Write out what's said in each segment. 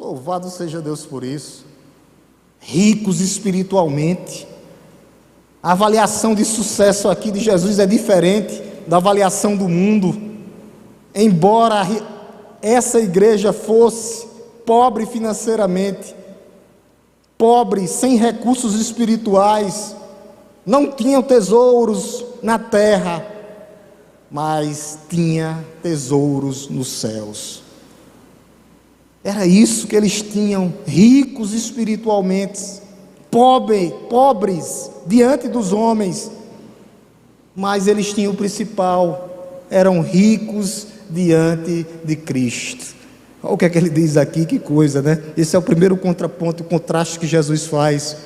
Louvado seja Deus por isso. Ricos espiritualmente. A avaliação de sucesso aqui de Jesus é diferente da avaliação do mundo. Embora essa igreja fosse pobre financeiramente, pobre, sem recursos espirituais, não tinham tesouros na terra, mas tinha tesouros nos céus. Era isso que eles tinham, ricos espiritualmente, pobres diante dos homens, mas eles tinham o principal, eram ricos diante de Cristo. Olha o que é que ele diz aqui, que coisa, né? Esse é o primeiro contraponto, o contraste que Jesus faz.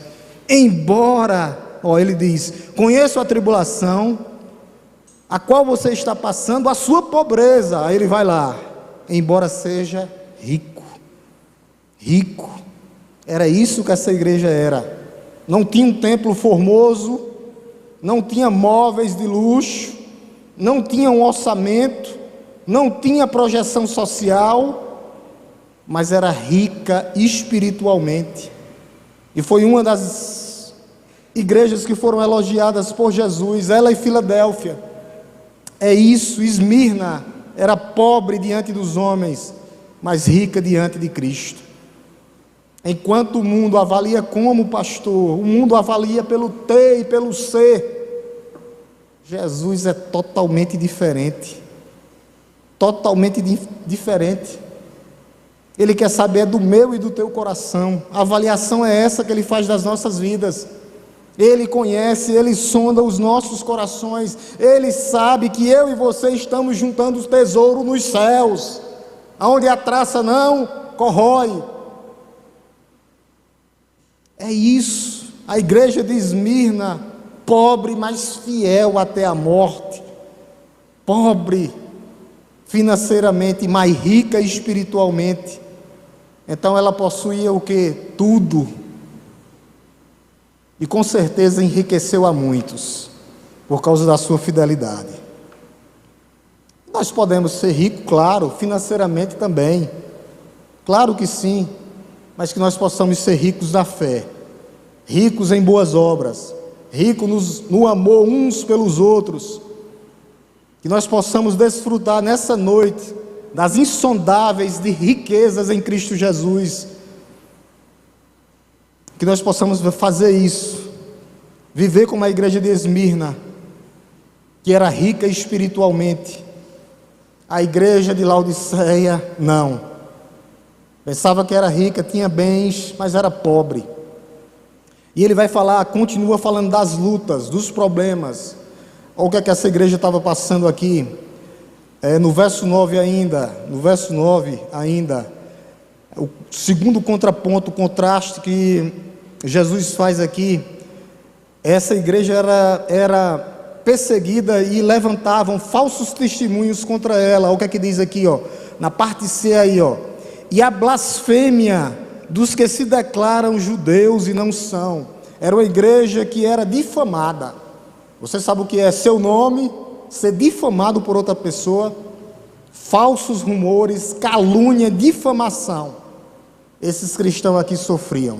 Embora, ele diz, conheço a tribulação, a qual você está passando, a sua pobreza. Aí ele vai lá, embora seja rico. Era isso que essa igreja era. Não tinha um templo formoso, não tinha móveis de luxo, não tinha um orçamento, não tinha projeção social, mas era rica espiritualmente. E foi uma das igrejas que foram elogiadas por Jesus, ela e Filadélfia. É isso, Esmirna era pobre diante dos homens, mas rica diante de Cristo. Enquanto o mundo avalia como pastor, o mundo avalia pelo ter e pelo ser, Jesus é totalmente diferente. Totalmente diferente. Ele quer saber do meu e do teu coração. A avaliação é essa que Ele faz das nossas vidas. Ele conhece, Ele sonda os nossos corações. Ele sabe que eu e você estamos juntando o tesouro nos céus, onde a traça não corrói. É isso, a igreja de Esmirna, pobre, mas fiel até a morte, pobre financeiramente, mas rica espiritualmente. Então ela possuía o que? Tudo, e com certeza enriqueceu a muitos, por causa da sua fidelidade. Nós podemos ser ricos, claro, financeiramente também, claro que sim, mas que nós possamos ser ricos da fé, ricos em boas obras, ricos no amor uns pelos outros, que nós possamos desfrutar nessa noite das insondáveis de riquezas em Cristo Jesus, que nós possamos fazer isso, viver como a igreja de Esmirna, que era rica espiritualmente. A igreja de Laodiceia, não. Pensava que era rica, tinha bens, mas era pobre. E ele vai falar, continua falando das lutas, dos problemas. Olha o que é que essa igreja estava passando aqui. No verso 9 ainda, o segundo contraponto, o contraste que Jesus faz aqui. Essa igreja era perseguida e levantavam falsos testemunhos contra ela. Olha o que é que diz aqui, na parte C aí, e a blasfêmia dos que se declaram judeus e não são. Era uma igreja que era difamada. Você sabe o que é seu nome ser difamado por outra pessoa? Falsos rumores, calúnia, difamação. Esses cristãos aqui sofriam.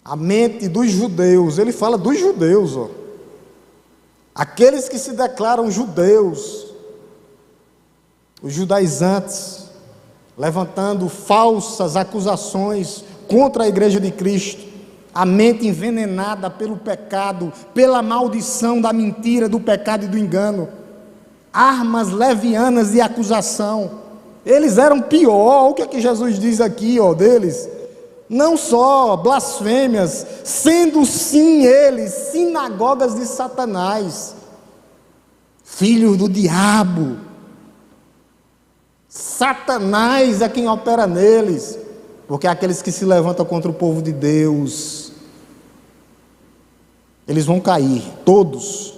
A mente dos judeus, ele fala dos judeus, aqueles que se declaram judeus, os judaizantes, levantando falsas acusações contra a igreja de Cristo, a mente envenenada pelo pecado, pela maldição da mentira, do pecado e do engano, armas levianas de acusação. Eles eram pior. O que é que Jesus diz aqui, deles? Não só blasfêmias, sendo sim eles sinagogas de Satanás, filhos do diabo. Satanás é quem opera neles, porque aqueles que se levantam contra o povo de Deus, eles vão cair, todos.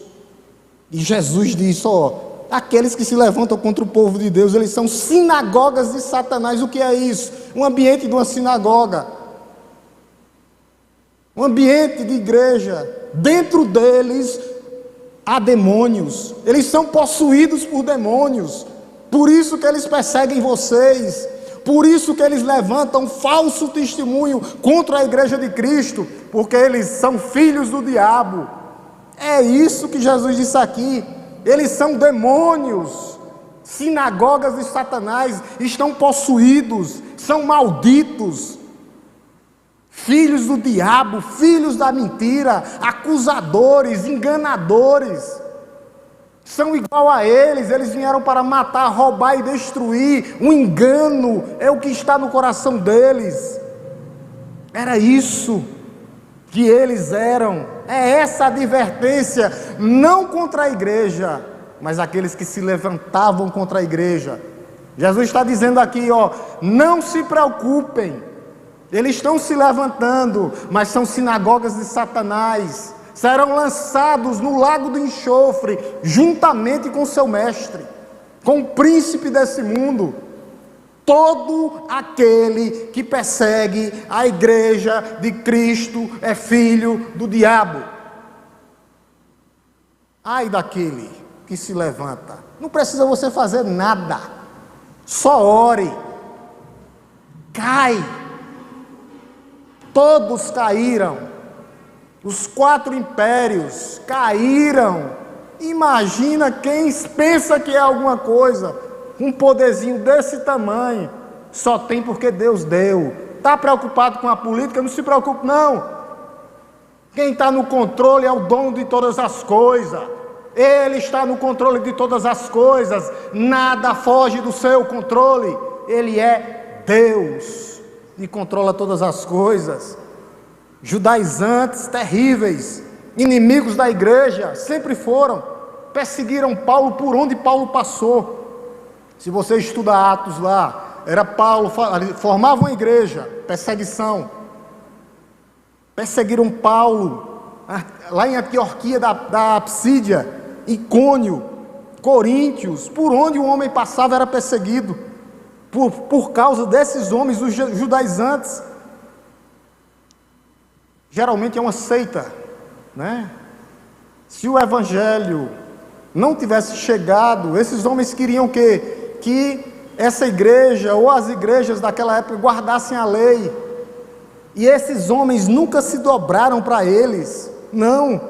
E Jesus diz, aqueles que se levantam contra o povo de Deus, eles são sinagogas de Satanás. O que é isso? Um ambiente de uma sinagoga, um ambiente de igreja. Dentro deles há demônios, eles são possuídos por demônios. Por isso que eles perseguem vocês. Por isso que eles levantam falso testemunho contra a igreja de Cristo, porque eles são filhos do diabo. É isso que Jesus disse aqui. Eles são demônios, sinagogas de Satanás, estão possuídos, são malditos, filhos do diabo, filhos da mentira, acusadores, enganadores. São igual a eles vieram para matar, roubar e destruir. O engano é o que está no coração deles. Era isso que eles eram. É essa a advertência, não contra a igreja, mas aqueles que se levantavam contra a igreja. Jesus está dizendo aqui, não se preocupem, eles estão se levantando, mas são sinagogas de Satanás, serão lançados no lago do enxofre, juntamente com seu mestre, com o príncipe desse mundo. Todo aquele que persegue a igreja de Cristo é filho do diabo. Ai daquele que se levanta. Não precisa você fazer nada, só ore. Cai. Todos caíram. Os 4 impérios caíram. Imagina quem pensa que é alguma coisa, um poderzinho desse tamanho, só tem porque Deus deu. Está preocupado com a política? Não se preocupe não. Quem está no controle é o dono de todas as coisas. Ele está no controle de todas as coisas. Nada foge do seu controle. Ele é Deus e controla todas as coisas. Judaizantes terríveis, inimigos da igreja, sempre foram, perseguiram Paulo por onde Paulo passou. Se você estuda Atos lá, era Paulo, formavam uma igreja, perseguição, perseguiram Paulo, lá em Antioquia da Psídia, Icônio, Coríntios, por onde o homem passava era perseguido, por causa desses homens, os judaizantes. Geralmente é uma seita, né? Se o evangelho não tivesse chegado, esses homens queriam que essa igreja ou as igrejas daquela época guardassem a lei, e esses homens nunca se dobraram para eles. Não,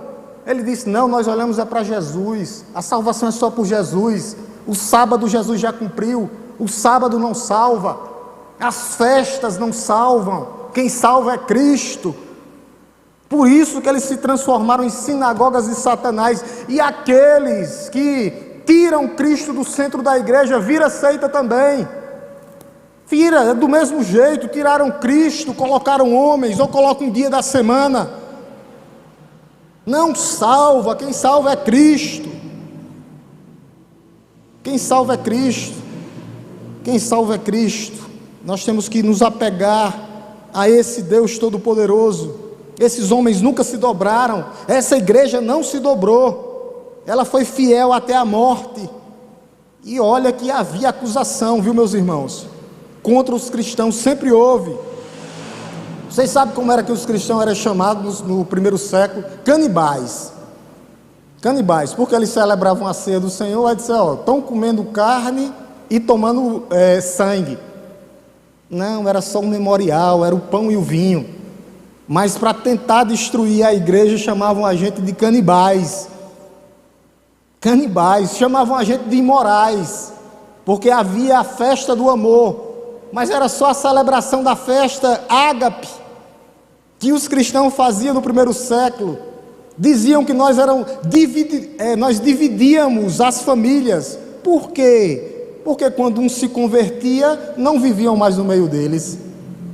ele disse, não, nós olhamos para Jesus, a salvação é só por Jesus, o sábado Jesus já cumpriu, o sábado não salva, as festas não salvam, quem salva é Cristo. Por isso que eles se transformaram em sinagogas de Satanás. E aqueles que tiram Cristo do centro da igreja, vira seita também. Vira, do mesmo jeito, tiraram Cristo, colocaram homens, ou colocam um dia da semana. Não salva, quem salva é Cristo. Quem salva é Cristo. Quem salva é Cristo. Nós temos que nos apegar a esse Deus Todo-Poderoso. Esses homens nunca se dobraram, essa igreja não se dobrou, ela foi fiel até a morte. E olha que havia acusação, viu meus irmãos, contra os cristãos, sempre houve. Vocês sabem como era que os cristãos eram chamados no primeiro século? Canibais. Canibais, porque eles celebravam a ceia do Senhor, aí disseram, estão comendo carne e tomando sangue. Não, era só um memorial, era o pão e o vinho. Mas para tentar destruir a igreja, chamavam a gente de canibais. Canibais, chamavam a gente de imorais, porque havia a festa do amor, mas era só a celebração da festa ágape, que os cristãos faziam no primeiro século. Diziam que nós dividíamos as famílias. Por quê? Porque quando um se convertia, não viviam mais no meio deles.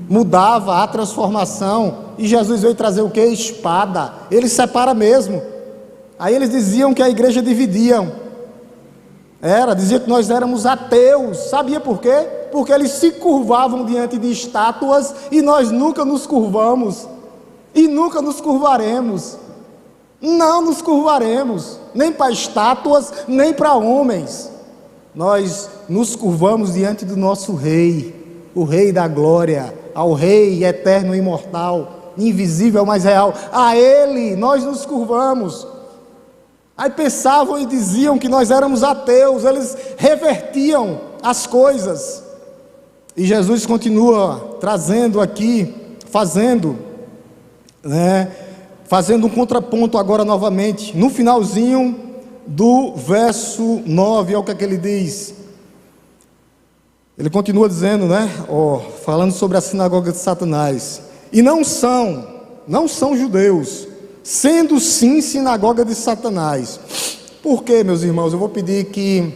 Mudava a transformação, e Jesus veio trazer o que? Espada. Ele separa mesmo. Aí eles diziam que a igreja dividiam. Dizia que nós éramos ateus. Sabia por quê? Porque eles se curvavam diante de estátuas, e nós nunca nos curvamos, e nunca nos curvaremos. Não nos curvaremos, nem para estátuas, nem para homens. Nós nos curvamos diante do nosso Rei, o Rei da glória, ao Rei eterno e imortal, invisível, mas real. A Ele nós nos curvamos. Aí pensavam e diziam que nós éramos ateus. Eles revertiam as coisas. E Jesus continua trazendo aqui, fazendo um contraponto agora novamente, no finalzinho do verso 9, olha o que é que ele diz. Ele continua dizendo, falando sobre a sinagoga de Satanás. E não são judeus, sendo sim sinagoga de Satanás. Por quê, meus irmãos? Eu vou pedir que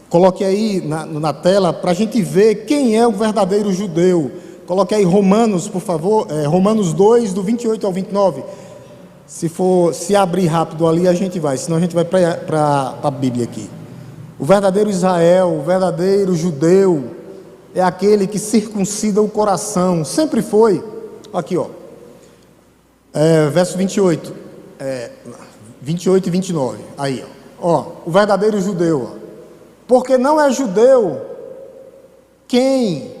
coloque aí na tela, para a gente ver quem é o verdadeiro judeu. Coloque aí Romanos, por favor, Romanos 2, do 28 ao 29. Se abrir rápido ali, a gente vai, senão a gente vai para a Bíblia aqui. O verdadeiro Israel, o verdadeiro judeu, é aquele que circuncida o coração, sempre foi. Aqui, verso 28, 28 e 29, aí, o verdadeiro judeu, porque não é judeu quem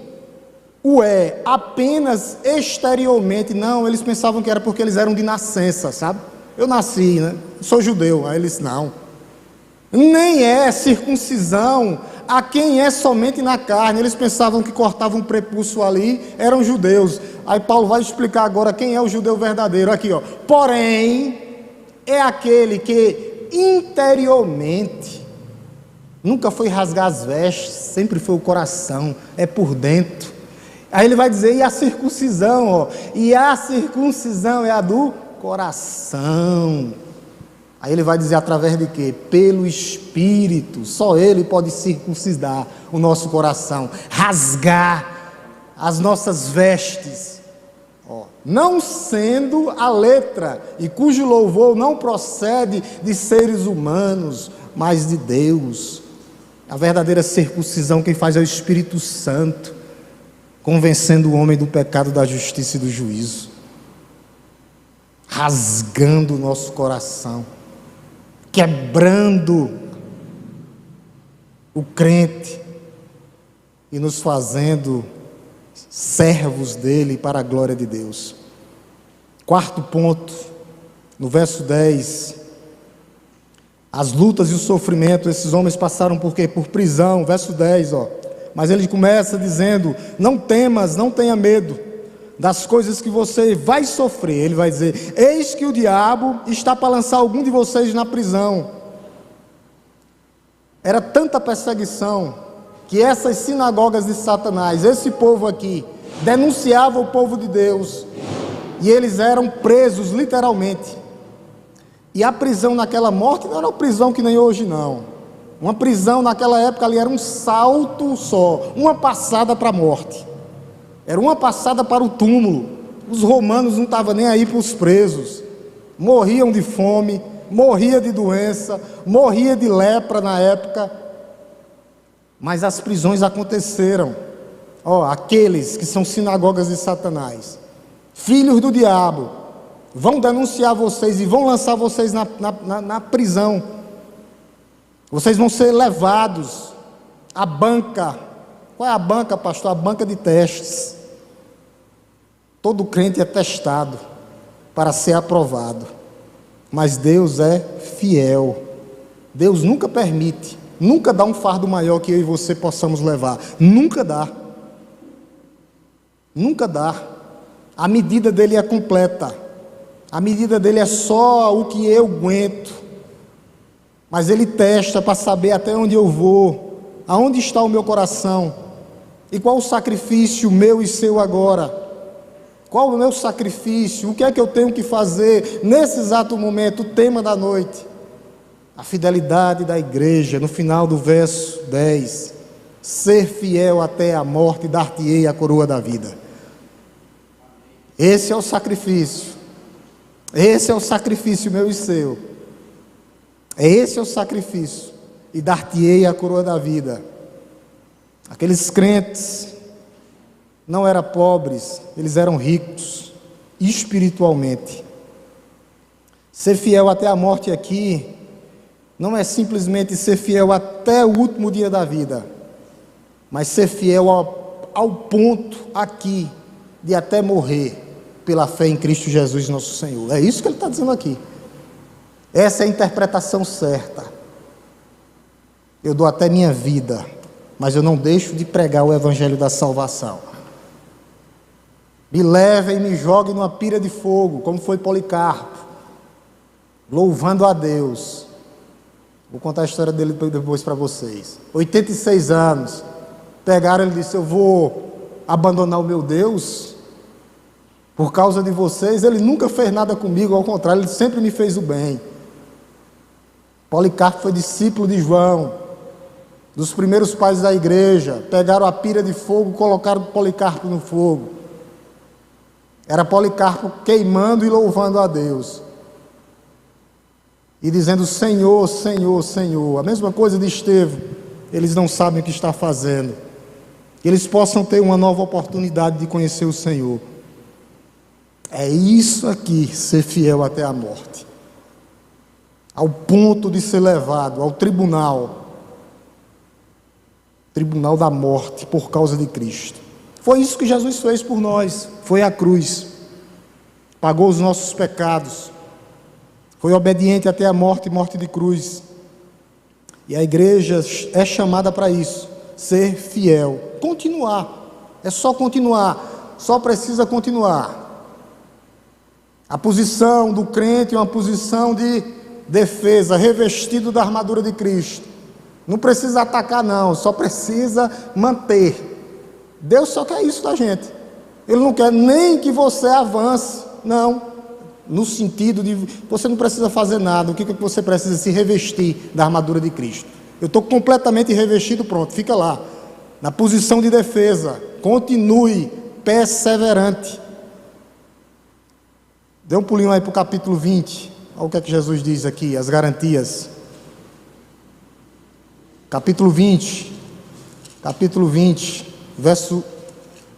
o é apenas exteriormente. Não, eles pensavam que era porque eles eram de nascença, sabe? Eu nasci, sou judeu. Aí eles, não. Nem é circuncisão a quem é somente na carne. Eles pensavam que cortavam um prepúcio ali, eram judeus. Aí Paulo vai explicar agora quem é o judeu verdadeiro. Aqui, porém, é aquele que interiormente nunca foi rasgar as vestes, sempre foi o coração, é por dentro. Aí ele vai dizer, e a circuncisão, e a circuncisão é a do coração. Aí ele vai dizer através de quê? Pelo Espírito. Só Ele pode circuncidar o nosso coração, rasgar as nossas vestes, não sendo a letra, e cujo louvor não procede de seres humanos, mas de Deus. A verdadeira circuncisão quem faz é o Espírito Santo, convencendo o homem do pecado, da justiça e do juízo, rasgando o nosso coração, quebrando o crente e nos fazendo servos dele para a glória de Deus. Quarto ponto, no verso 10, as lutas e o sofrimento, esses homens passaram por quê? Por prisão, verso 10, mas ele começa dizendo, não temas, não tenha medo das coisas que você vai sofrer. Ele vai dizer, eis que o diabo está para lançar algum de vocês na prisão. Era tanta perseguição, que essas sinagogas de Satanás, esse povo aqui, denunciava o povo de Deus, e eles eram presos literalmente. E a prisão naquela morte não era uma prisão que nem hoje não. Uma prisão naquela época ali era um salto só, uma passada para a morte. Era uma passada para o túmulo. Os romanos não estavam nem aí para os presos. Morriam de fome, morria de doença, morria de lepra na época. Mas as prisões aconteceram. Aqueles que são sinagogas de Satanás, filhos do diabo, vão denunciar vocês e vão lançar vocês na prisão. Vocês vão ser levados à banca. Qual é a banca, pastor? A banca de testes. Todo crente é testado para ser aprovado, mas Deus é fiel. Deus nunca permite, nunca dá um fardo maior que eu e você possamos levar. Nunca dá. Nunca dá. A medida dele é completa. A medida dele é só o que eu aguento. Mas ele testa para saber até onde eu vou, aonde está o meu coração, e qual o sacrifício meu e seu agora. Qual o meu sacrifício? O que é que eu tenho que fazer nesse exato momento? O tema da noite, a fidelidade da igreja. No final do verso 10, ser fiel até a morte, dar-te-ei a coroa da vida. Esse é o sacrifício. Esse é o sacrifício meu e seu. Esse é o sacrifício. E dar-te-ei a coroa da vida. Aqueles crentes não eram pobres, eles eram ricos espiritualmente. Ser fiel até a morte aqui não é simplesmente ser fiel até o último dia da vida, mas ser fiel ao ponto aqui de até morrer pela fé em Cristo Jesus nosso Senhor. É isso que ele está dizendo aqui. Essa é a interpretação certa. eu dou até minha vida, mas eu não deixo de pregar o evangelho da salvação. Me levem e me joguem numa pira de fogo, como foi Policarpo, louvando a Deus. Vou contar a história dele depois para vocês. 86 anos, pegaram ele e disse: eu vou abandonar o meu Deus por causa de vocês. Ele nunca fez nada comigo, ao contrário, ele sempre me fez o bem. Policarpo foi discípulo de João, dos primeiros pais da igreja. Pegaram a pira de fogo, colocaram Policarpo no fogo. Era Policarpo queimando e louvando a Deus, e dizendo: Senhor, Senhor, Senhor. A mesma coisa de Estevão. Eles não sabem o que está fazendo. Que eles possam ter uma nova oportunidade de conhecer o Senhor. É isso aqui, ser fiel até a morte, ao ponto de ser levado ao tribunal da morte por causa de Cristo. Foi isso que Jesus fez por nós. Foi a cruz, pagou os nossos pecados, foi obediente até a morte e morte de cruz. E a igreja é chamada para isso, ser fiel, continuar. É só continuar, só precisa continuar. A posição do crente é uma posição de defesa, revestido da armadura de Cristo. Não precisa atacar não, só precisa manter. Deus só quer isso da gente. Ele não quer nem que você avance, não. No sentido de você não precisa fazer nada. O que você precisa? Se revestir da armadura de Cristo. Eu estou completamente revestido, pronto, fica lá, na posição de defesa. Continue perseverante. Dê um pulinho aí para o capítulo 20. Olha o que é que Jesus diz aqui, as garantias. Capítulo 20, verso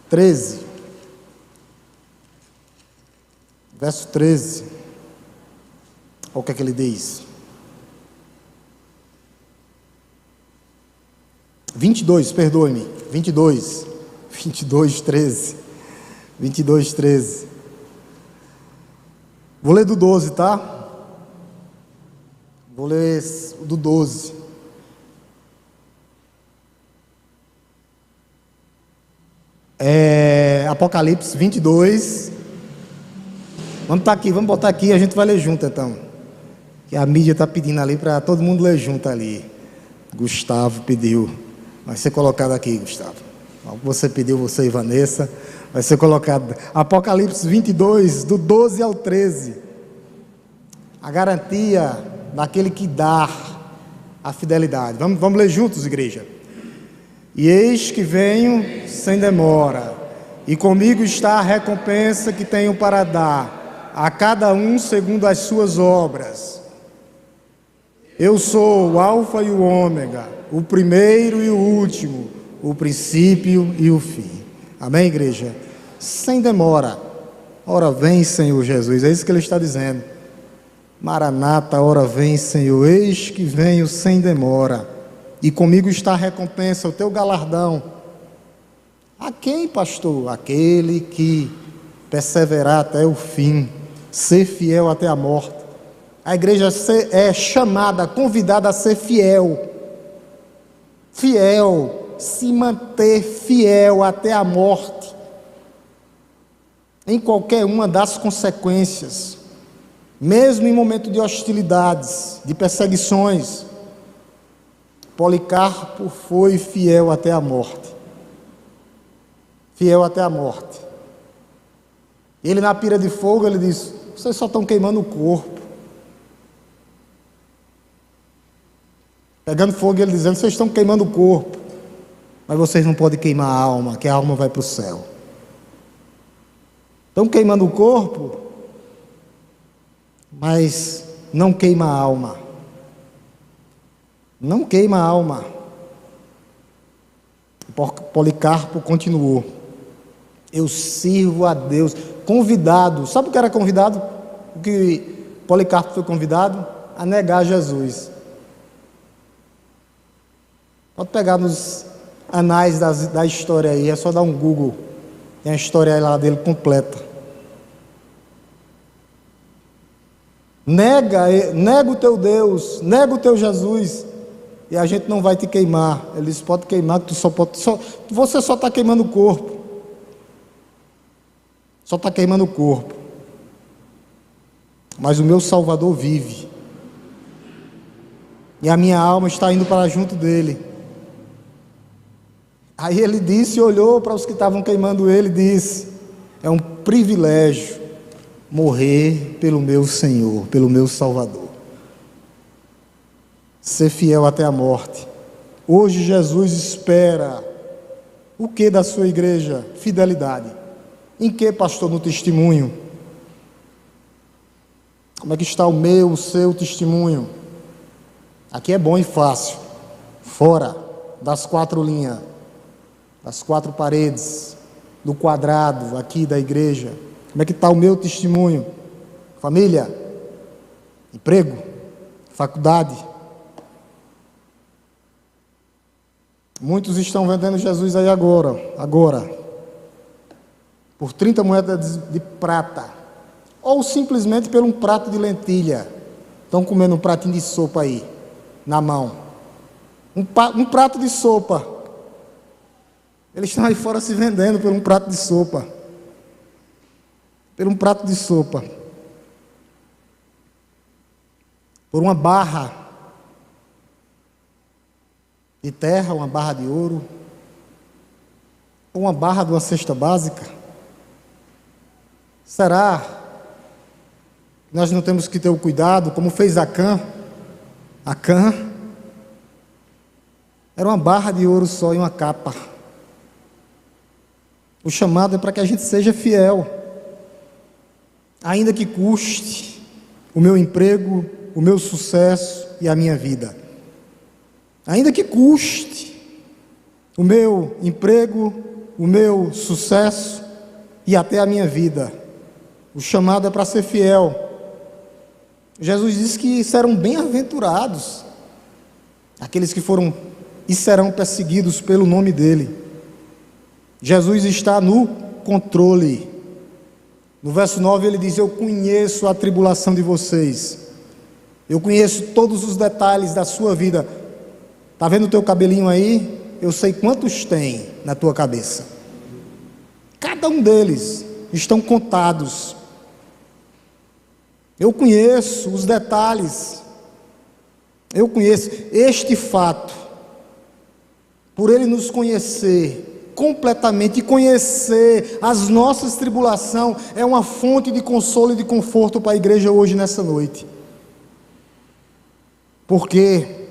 13. Verso 13. Olha o que é que ele diz. 22, perdoe-me. 22, 13. 22, 13. Vou ler do 12, tá? Vou ler do 12. Apocalipse 22. Vamos botar aqui, a gente vai ler junto então. Que a mídia está pedindo ali para todo mundo ler junto ali. Gustavo pediu. Vai ser colocado aqui, Gustavo. O que você pediu, você e Vanessa, vai ser colocado. Apocalipse 22, do 12 ao 13. A garantia daquele que dá a fidelidade. Vamos ler juntos, igreja. E eis que venho sem demora, e comigo está a recompensa que tenho para dar a cada um segundo as suas obras. Eu sou o Alfa e o Ômega, o primeiro e o último, o princípio e o fim. Amém, igreja? Sem demora. Ora vem, Senhor Jesus. É isso que ele está dizendo. Maranata, ora vem, Senhor. Eis que venho sem demora. E comigo está a recompensa, o teu galardão. A quem, pastor? Aquele que perseverar até o fim, ser fiel até a morte. A igreja é chamada, convidada a ser fiel. Fiel, se manter fiel até a morte, em qualquer uma das consequências, mesmo em momento de hostilidades, de perseguições. Policarpo foi fiel até a morte. Fiel até a morte. Ele na pira de fogo, ele disse: vocês só estão queimando o corpo. Pegando fogo, ele dizendo: vocês estão queimando o corpo, mas vocês não podem queimar a alma, que a alma vai para o céu. Estão queimando o corpo, mas não queima a alma. Não queima a alma. Policarpo continuou: eu sirvo a Deus. Convidado, sabe o que era convidado? O que Policarpo foi convidado? A negar Jesus. Pode pegar nos anais da história aí, é só dar um Google, tem a história lá dele completa. Nega o teu Deus, nega o teu Jesus. e a gente não vai te queimar. Ele disse: pode queimar, que você só está queimando o corpo. Só está queimando o corpo. Mas o meu Salvador vive. E a minha alma está indo para junto dele. Aí ele disse, olhou para os que estavam queimando ele e disse: é um privilégio morrer pelo meu Senhor, pelo meu Salvador. Ser fiel até a morte. Hoje Jesus espera o que da sua igreja? Fidelidade. Em que, pastor? No testemunho. Como é que está o seu testemunho? Aqui é bom e fácil. Fora das 4 linhas, das 4 paredes, do quadrado aqui da igreja. Como é que está o meu testemunho? Família, emprego, faculdade. Muitos estão vendendo Jesus aí agora, por 30 moedas de prata, ou simplesmente por um prato de lentilha. Estão comendo um pratinho de sopa aí, na mão. Um prato de sopa. Eles estão aí fora se vendendo por um prato de sopa. Por um prato de sopa. Por uma barra de terra, uma barra de ouro, ou uma barra de uma cesta básica. Será que nós não temos que ter o cuidado, como fez Acã? Acã era uma barra de ouro só e uma capa. O chamado é para que a gente seja fiel, ainda que custe o meu emprego, o meu sucesso e a minha vida. Ainda que custe o meu emprego, o meu sucesso e até a minha vida. O chamado é para ser fiel. Jesus disse que serão bem-aventurados aqueles que foram e serão perseguidos pelo nome dele. Jesus está no controle. No verso 9 ele diz: eu conheço a tribulação de vocês. Eu conheço todos os detalhes da sua vida. Está vendo o teu cabelinho aí? Eu sei quantos tem na tua cabeça. Cada um deles estão contados. Eu conheço os detalhes. Eu conheço este fato. Por ele nos conhecer completamente e conhecer as nossas tribulações, é uma fonte de consolo e de conforto para a igreja hoje, nessa noite. Porque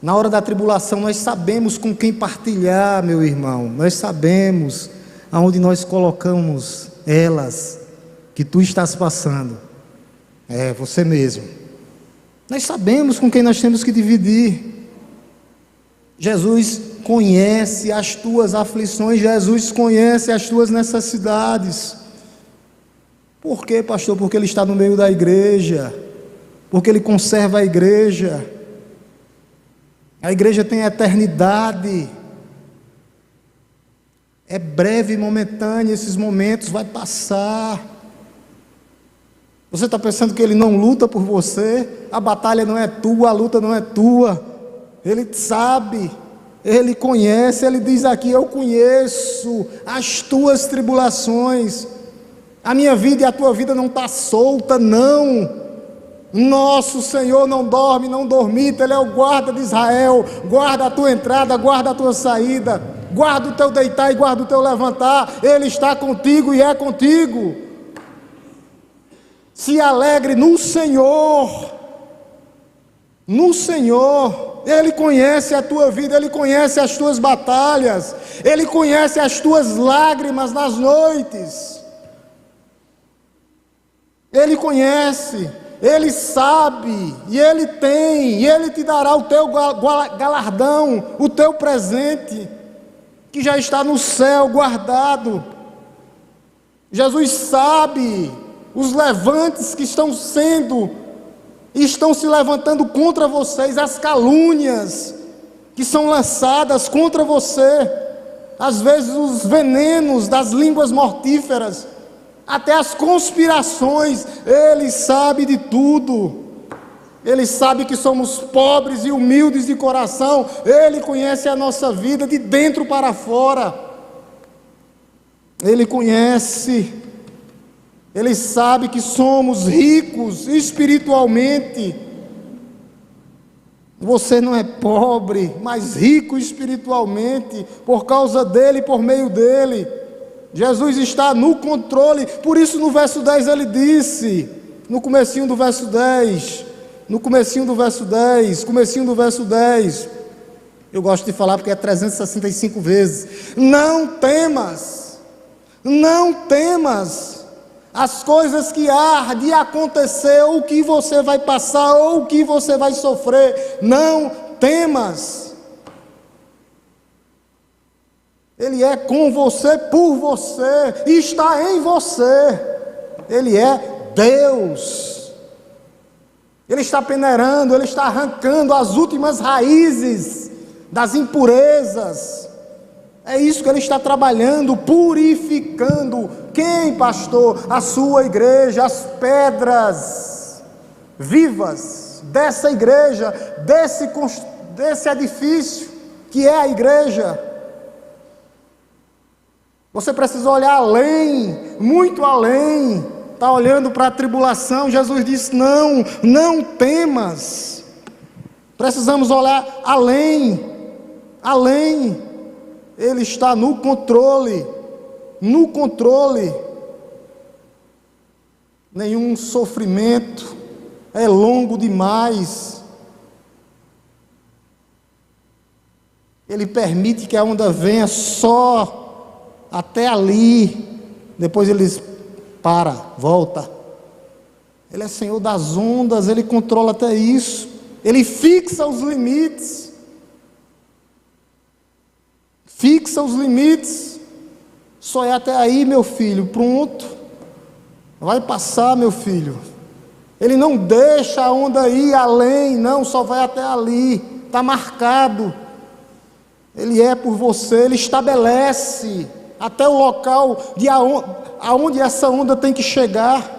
na hora da tribulação nós sabemos com quem partilhar, meu irmão. Nós sabemos aonde nós colocamos elas que tu estás passando. É, você mesmo. Nós sabemos com quem nós temos que dividir. Jesus conhece as tuas aflições, Jesus conhece as tuas necessidades. Por quê, pastor? Porque Ele está no meio da igreja, porque Ele conserva a igreja. A igreja tem a eternidade. É breve e momentâneo, esses momentos vai passar. Você está pensando que Ele não luta por você? A batalha não é tua, a luta não é tua. Ele sabe, Ele conhece. Ele diz aqui: eu conheço as tuas tribulações. A minha vida e a tua vida não está solta, não. Nosso Senhor não dorme, não dormita. Ele é o guarda de Israel. Guarda a tua entrada, guarda a tua saída, guarda o teu deitar e guarda o teu levantar. Ele está contigo e é contigo. Se alegre no Senhor. No Senhor. Ele conhece a tua vida, Ele conhece as tuas batalhas, Ele conhece as tuas lágrimas nas noites. Ele conhece, Ele sabe, e Ele tem, e Ele te dará o teu galardão, o teu presente, que já está no céu guardado. Jesus sabe os levantes que estão se levantando contra vocês, as calúnias que são lançadas contra você, às vezes os venenos das línguas mortíferas, até as conspirações. Ele sabe de tudo. Ele sabe que somos pobres e humildes de coração. Ele conhece a nossa vida de dentro para fora. Ele conhece. Ele sabe que somos ricos espiritualmente. Você não é pobre, mas rico espiritualmente, por causa dele e por meio dele. Jesus está no controle. Por isso no verso 10 ele disse, no comecinho do verso 10, eu gosto de falar porque é 365 vezes, não temas, as coisas que há de acontecer, ou o que você vai passar, ou o que você vai sofrer, não temas. Ele é com você, por você, está em você. Ele é Deus. Ele está peneirando, Ele está arrancando as últimas raízes das impurezas. É isso que Ele está trabalhando, purificando. Quem, pastor? A sua igreja, as pedras vivas dessa igreja, desse edifício que é a igreja. Você precisa olhar além, muito além. Está olhando para a tribulação. Jesus disse: não temas. Precisamos olhar além. Ele está no controle. Nenhum sofrimento é longo demais. Ele permite que a onda venha só até ali. Depois ele diz: para, volta. Ele é Senhor das ondas, Ele controla até isso. Ele fixa os limites. Só é até aí, meu filho, pronto. Vai passar, meu filho. Ele não deixa a onda ir além, não, só vai até ali. Está marcado. Ele é por você, Ele estabelece até o local aonde essa onda tem que chegar.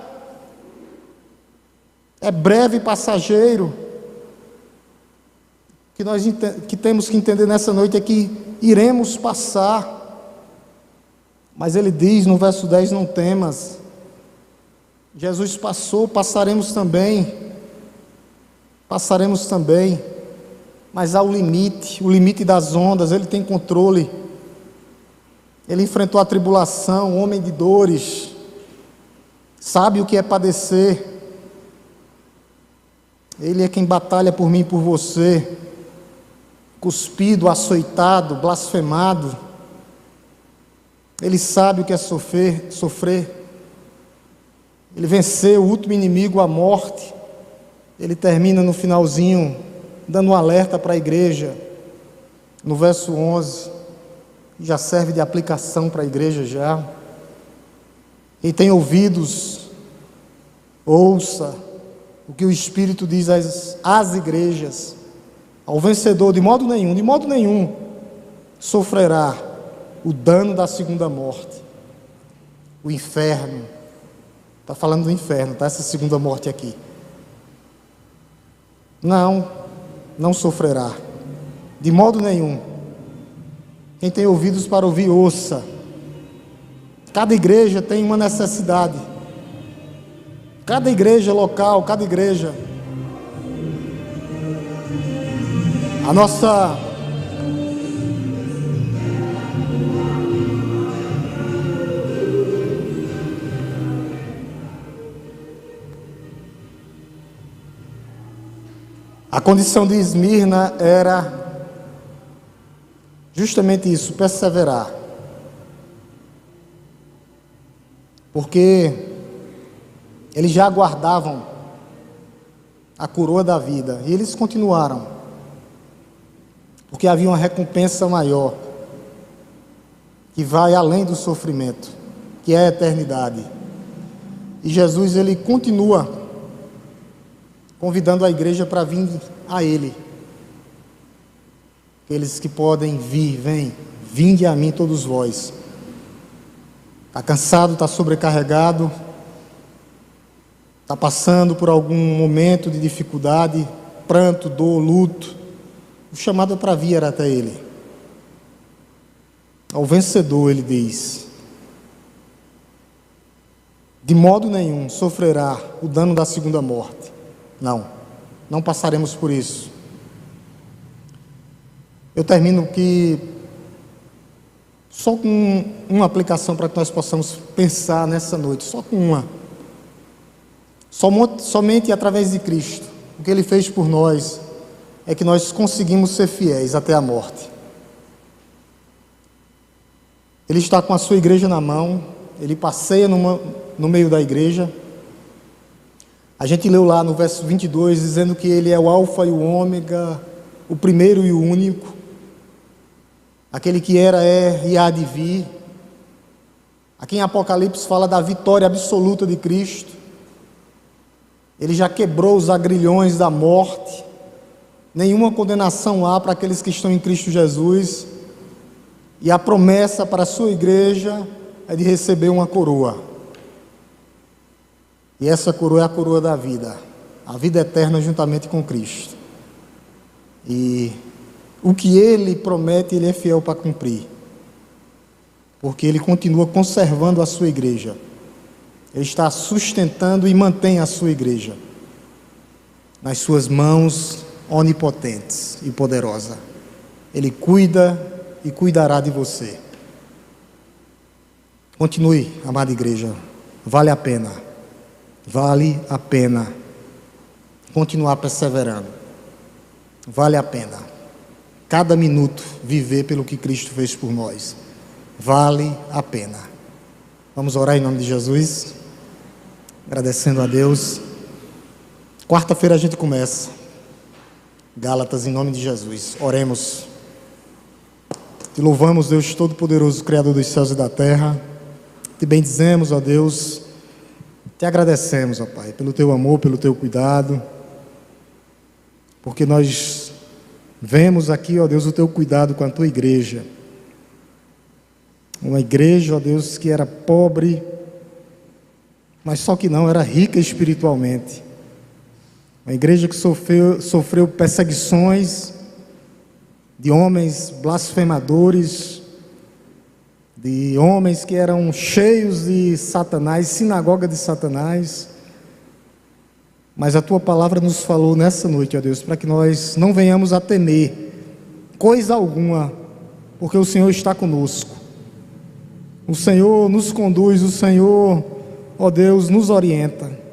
É breve e passageiro. O que temos que entender nessa noite é que iremos passar. Mas ele diz no verso 10: não temas. Jesus passou, passaremos também. Mas há o limite das ondas. Ele tem controle. Ele enfrentou a tribulação, homem de dores, sabe o que é padecer. Ele é quem batalha por mim e por você, cuspido, açoitado, blasfemado. Ele sabe o que é sofrer. Ele venceu o último inimigo, a morte. Ele termina no finalzinho, dando um alerta para a igreja, no verso 11. Já serve de aplicação para a igreja já. Quem tem ouvidos, ouça o que o Espírito diz às igrejas. Ao vencedor, de modo nenhum, sofrerá o dano da segunda morte. O inferno. Está falando do inferno, tá? Essa segunda morte aqui. Não sofrerá. De modo nenhum. Quem tem ouvidos para ouvir, ouça. Cada igreja tem uma necessidade. Cada igreja local, cada igreja. A condição de Esmirna era justamente isso, perseverar. Porque eles já aguardavam a coroa da vida, e eles continuaram, porque havia uma recompensa maior, que vai além do sofrimento, que é a eternidade. E Jesus, Ele continua convidando a igreja para vir a Ele. Aqueles que podem vir, vinde a mim todos vós. Está cansado, está sobrecarregado, está passando por algum momento de dificuldade, pranto, dor, luto, o chamado para vir era até Ele. Ao vencedor, Ele diz: de modo nenhum sofrerá o dano da segunda morte. Não passaremos por isso. Eu termino que só com uma aplicação para que nós possamos pensar nessa noite, só com uma. Somente através de Cristo, o que Ele fez por nós, é que nós conseguimos ser fiéis até a morte. Ele está com a sua igreja na mão, Ele passeia no meio da igreja. A gente leu lá no verso 22, dizendo que Ele é o alfa e o ômega, o primeiro e o único, aquele que era, é e há de vir. Aqui em Apocalipse fala da vitória absoluta de Cristo. Ele já quebrou os agrilhões da morte. Nenhuma condenação há para aqueles que estão em Cristo Jesus. E a promessa para a sua igreja é de receber uma coroa. E essa coroa é a coroa da vida, a vida eterna juntamente com Cristo. E o que Ele promete, Ele é fiel para cumprir, porque Ele continua conservando a sua igreja. Ele está sustentando e mantém a sua igreja nas suas mãos onipotentes e poderosas. Ele cuida e cuidará de você. Continue, amada igreja, vale a pena continuar perseverando, vale a pena cada minuto viver pelo que Cristo fez por nós, vale a pena. Vamos orar em nome de Jesus, agradecendo a Deus. Quarta-feira a gente começa Gálatas em nome de Jesus. Oremos. Te louvamos, Deus Todo-Poderoso, Criador dos céus e da terra. Te bendizemos, ó Deus. Te agradecemos, ó Pai, pelo Teu amor, pelo Teu cuidado. Porque nós vemos aqui, ó Deus, o Teu cuidado com a Tua igreja. Uma igreja, ó Deus, que era pobre, mas só que não, era rica espiritualmente. Uma igreja que sofreu perseguições de homens blasfemadores, de homens que eram cheios de Satanás, sinagoga de Satanás. Mas a Tua palavra nos falou nessa noite, ó Deus, para que nós não venhamos a temer coisa alguma, porque o Senhor está conosco. O Senhor nos conduz, o Senhor, ó Deus, nos orienta.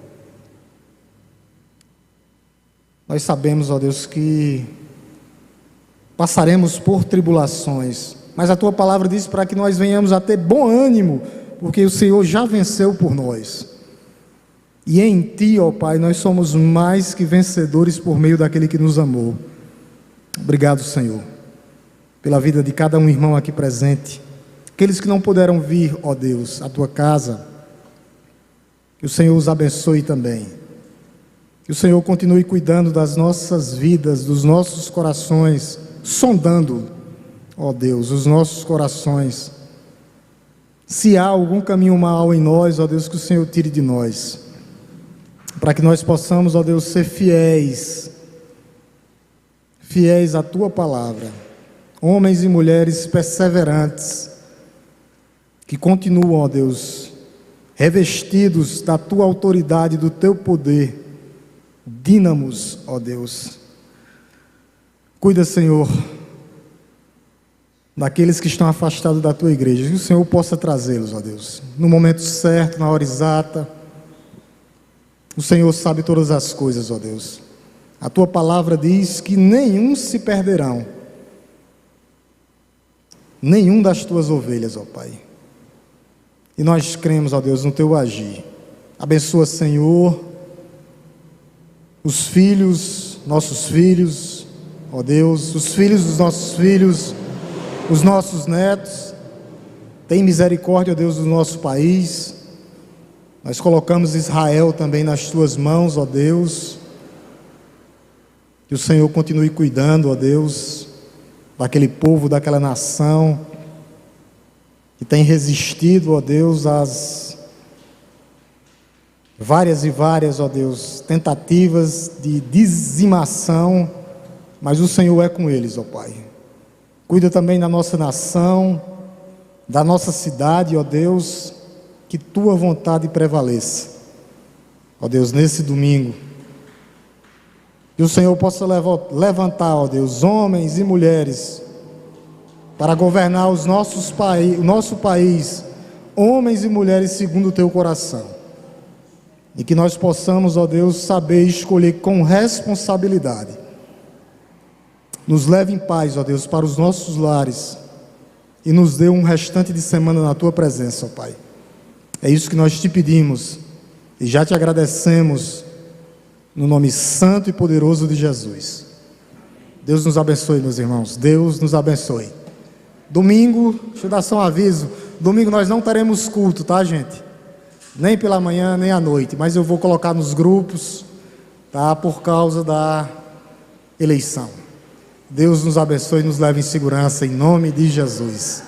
Nós sabemos, ó Deus, que passaremos por tribulações, mas a Tua palavra diz para que nós venhamos a ter bom ânimo, porque o Senhor já venceu por nós. E em Ti, ó Pai, nós somos mais que vencedores por meio daquele que nos amou. Obrigado, Senhor, pela vida de cada um irmão aqui presente. Aqueles que não puderam vir, ó Deus, à Tua casa, que o Senhor os abençoe também. Que o Senhor continue cuidando das nossas vidas, dos nossos corações, sondando, ó Deus, os nossos corações. Se há algum caminho mal em nós, ó Deus, que o Senhor tire de nós, para que nós possamos, ó Deus, ser fiéis à Tua palavra, homens e mulheres perseverantes, que continuam, ó Deus, revestidos da Tua autoridade, do Teu poder, dínamos, ó Deus. Cuida, Senhor, daqueles que estão afastados da Tua igreja, que o Senhor possa trazê-los, ó Deus, no momento certo, na hora exata. O Senhor sabe todas as coisas, ó Deus. A Tua palavra diz que nenhum se perderão, nenhum das Tuas ovelhas, ó Pai. E nós cremos, ó Deus, no Teu agir. Abençoa, Senhor, os filhos, nossos filhos, ó Deus, os filhos dos nossos filhos, os nossos netos. Tem misericórdia, ó Deus, do nosso país. Nós colocamos Israel também nas Tuas mãos, ó Deus. Que o Senhor continue cuidando, ó Deus, daquele povo, daquela nação que tem resistido, ó Deus, às várias e várias, ó Deus, tentativas de dizimação, mas o Senhor é com eles, ó Pai. Cuida também da nossa nação, da nossa cidade, ó Deus, que Tua vontade prevaleça. Ó Deus, nesse domingo, que o Senhor possa levantar, ó Deus, homens e mulheres, para governar o nosso país, homens e mulheres segundo o Teu coração. E que nós possamos, ó Deus, saber escolher com responsabilidade. Nos leve em paz, ó Deus, para os nossos lares e nos dê um restante de semana na Tua presença, ó Pai. É isso que nós te pedimos e já te agradecemos no nome santo e poderoso de Jesus. Deus nos abençoe, meus irmãos. Deus nos abençoe. Domingo, deixa eu dar só um aviso. Domingo nós não teremos culto, tá, gente? Nem pela manhã, nem à noite. Mas eu vou colocar nos grupos, tá? Por causa da eleição. Deus nos abençoe e nos leve em segurança, em nome de Jesus.